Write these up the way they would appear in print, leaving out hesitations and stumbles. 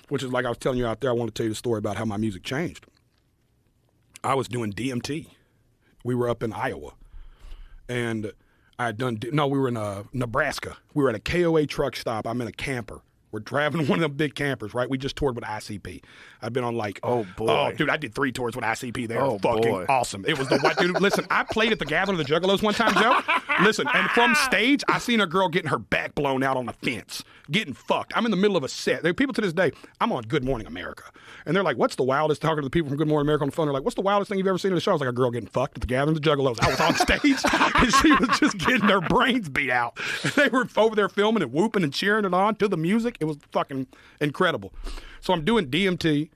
which is like I was telling you out there, I want to tell you the story about how my music changed. I was doing DMT. We were up in Iowa. And we were in Nebraska. We were at a KOA truck stop. I'm in a camper. We're driving one of them big campers, right? We just toured with ICP. I've been on like, oh boy, oh dude, I did 3 tours with ICP. They were fucking awesome. It was the white dude. Listen, I played at the Gathering of the Juggalos one time, Joe. Listen, and from stage, I seen a girl getting her back blown out on the fence, getting fucked. I'm in the middle of a set. There are people to this day. I'm on Good Morning America, and they're like, "What's the wildest?" Talking to the people from Good Morning America on the phone, they're like, "What's the wildest thing you've ever seen in the show?" I was like, "A girl getting fucked at the Gathering of the Juggalos." I was on stage, and she was just getting her brains beat out. And they were over there filming and whooping and cheering it on to the music. It was fucking incredible. So I'm doing DMT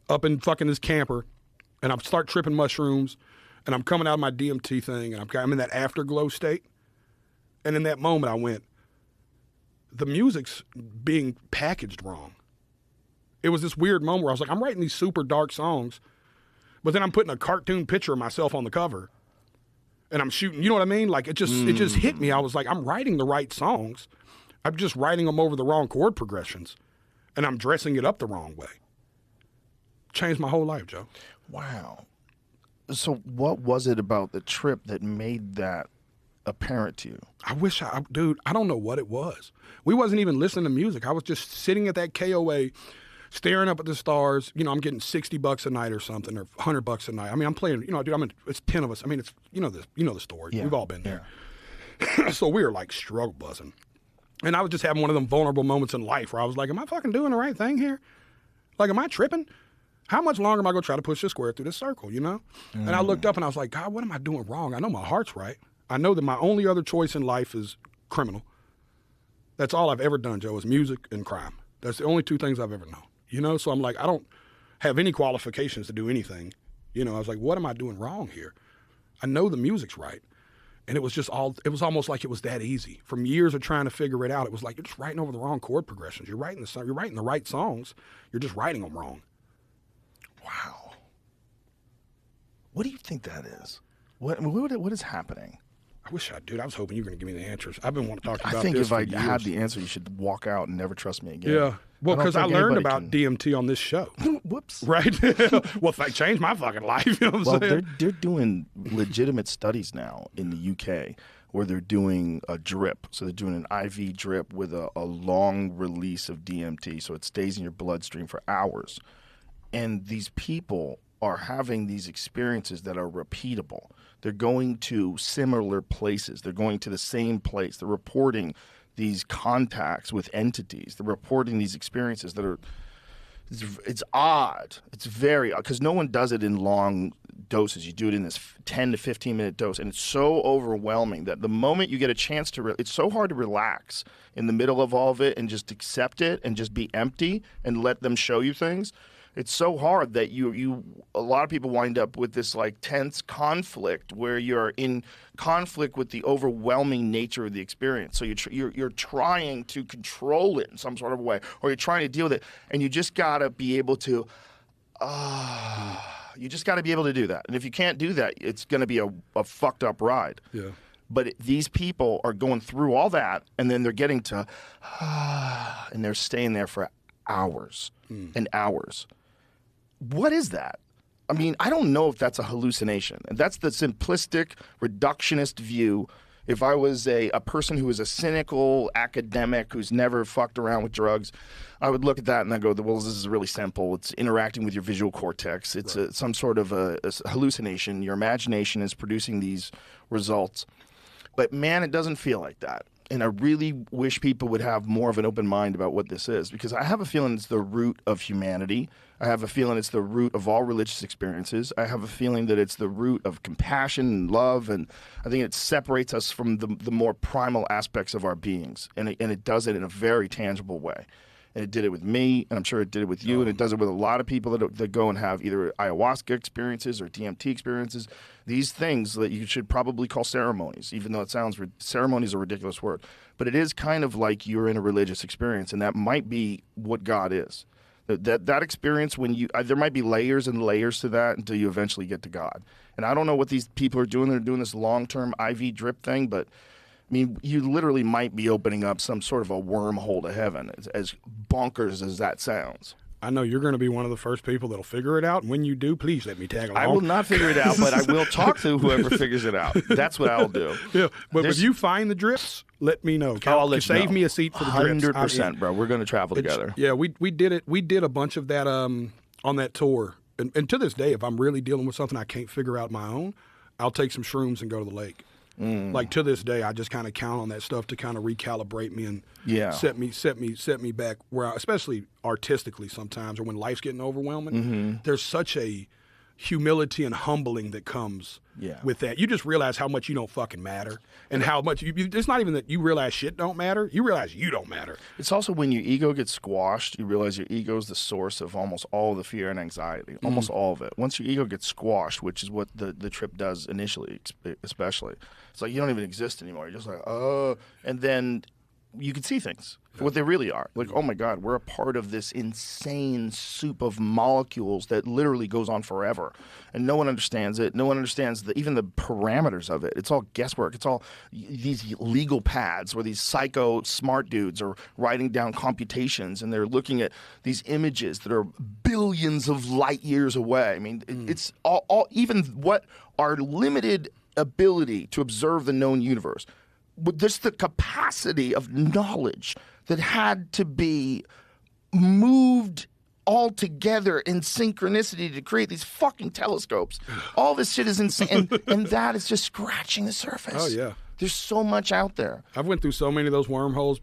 up in fucking this camper, and I start tripping mushrooms, and I'm coming out of my DMT thing, and I'm in that afterglow state. And in that moment, I went, the music's being packaged wrong. It was this weird moment where I was like, I'm writing these super dark songs, but then I'm putting a cartoon picture of myself on the cover, and I'm shooting. You know what I mean? Like it just hit me. I was like, I'm writing the right songs. I'm just writing them over the wrong chord progressions, and I'm dressing it up the wrong way. Changed my whole life, Joe. Wow. So what was it about the trip that made that apparent to you? Dude, I don't know what it was. We wasn't even listening to music. I was just sitting at that KOA, staring up at the stars. You know, I'm getting $60 a night or something, or $100 a night. I mean, I'm playing, you know, dude, it's 10 of us. I mean, it's, you know the story. Yeah. We've all been there. Yeah. So we were like struggle buzzing. And I was just having one of them vulnerable moments in life where I was like, am I fucking doing the right thing here? Like, am I tripping? How much longer am I going to try to push this square through this circle, you know? And I looked up and I was like, God, what am I doing wrong? I know my heart's right. I know that my only other choice in life is criminal. That's all I've ever done, Joe, is music and crime. That's the only 2 things I've ever known, you know? So I'm like, I don't have any qualifications to do anything. You know, I was like, what am I doing wrong here? I know the music's right. And it was almost like it was that easy. From years of trying to figure it out, it was like, you're just writing over the writing chord progressions. You're writing the right songs. You're just writing them wrong. Wow. What do you think that is? What is happening? I wish I did. I was hoping you were going to give me the answers. I've been wanting to talk to you about this. I think this if I years. had the answer, you should walk out and never trust me again. Yeah. Well, because I learned about DMT on this show. Whoops. Right? Well, that changed my fucking life. You know what I'm saying? They're doing legitimate studies now in the UK where they're doing a drip. So they're doing an IV drip with a long release of DMT, so it stays in your bloodstream for hours. And these people are having these experiences that are repeatable. They're going to similar places. They're going to the same place. They're reporting these contacts with entities. They're reporting these experiences that are, it's odd. It's very odd because no one does it in long doses. You do it in this 10 to 15 minute dose, and it's so overwhelming that the moment you get a chance to, it's so hard to relax in the middle of all of it and just accept it and just be empty and let them show you things. It's so hard that a lot of people wind up with this like tense conflict where you're in conflict with the overwhelming nature of the experience. So you're trying to control it in some sort of way, or you're trying to deal with it, and you just gotta be able to. You just got to be able to do that, and if you can't do that, it's going to be a fucked up ride. Yeah. But these people are going through all that, and then they're getting to, and they're staying there for hours and hours. What is that? I mean, I don't know if that's a hallucination. And that's the simplistic, reductionist view. If I was a person who is a cynical academic who's never fucked around with drugs, I would look at that and I go, well, this is really simple. It's interacting with your visual cortex. It's right. Some sort of a hallucination. Your imagination is producing these results. But man, it doesn't feel like that. And I really wish people would have more of an open mind about what this is, because I have a feeling it's the root of humanity. I have a feeling it's the root of all religious experiences. I have a feeling that it's the root of compassion and love, and I think it separates us from the more primal aspects of our beings, and it does it in a very tangible way. And it did it with me, and I'm sure it did it with you, and it does it with a lot of people that go and have either ayahuasca experiences or DMT experiences. These things that you should probably call ceremonies, even though ceremony is a ridiculous word. But it is kind of like you're in a religious experience, and that might be what God is. That experience, when there might be layers and layers to that until you eventually get to God. And I don't know what these people are doing. They're doing this long-term IV drip thing, but I mean, you literally might be opening up some sort of a wormhole to heaven, as bonkers as that sounds. I know you're going to be one of the first people that'll figure it out. And when you do, please let me tag along. I will not figure it out, but I will talk to whoever figures it out. That's what I'll do. Yeah, but if you find the drips, let me know. I'll let you save know. me a seat for the drips. 100%, bro. We're going to travel together. Yeah, we did it. We did a bunch of that on that tour. And to this day, if I'm really dealing with something I can't figure out my own, I'll take some shrooms and go to the lake. Like to this day, I just kind of count on that stuff to kind of recalibrate me and set me back where, especially artistically sometimes, or when life's getting overwhelming. There's such a humility and humbling that comes with that. You just realize how much you don't fucking matter, and how much it's not even that you realize shit don't matter. You realize you don't matter. It's also when your ego gets squashed, you realize your ego is the source of almost all of the fear and anxiety, almost all of it. Once your ego gets squashed, which is what the trip does initially, especially, it's like you don't even exist anymore. You're just like, oh, and then you can see things for what they really are. Like, oh my God, we're a part of this insane soup of molecules that literally goes on forever. And no one understands it. No one understands even the parameters of it. It's all guesswork. It's all these legal pads where these psycho smart dudes are writing down computations and they're looking at these images that are billions of light years away. I mean, it's all even what our limited ability to observe the known universe, with just the capacity of knowledge that had to be moved all together in synchronicity to create these fucking telescopes. All this shit is insane, and that is just scratching the surface. Oh, yeah. There's so much out there. I've went through so many of those wormholes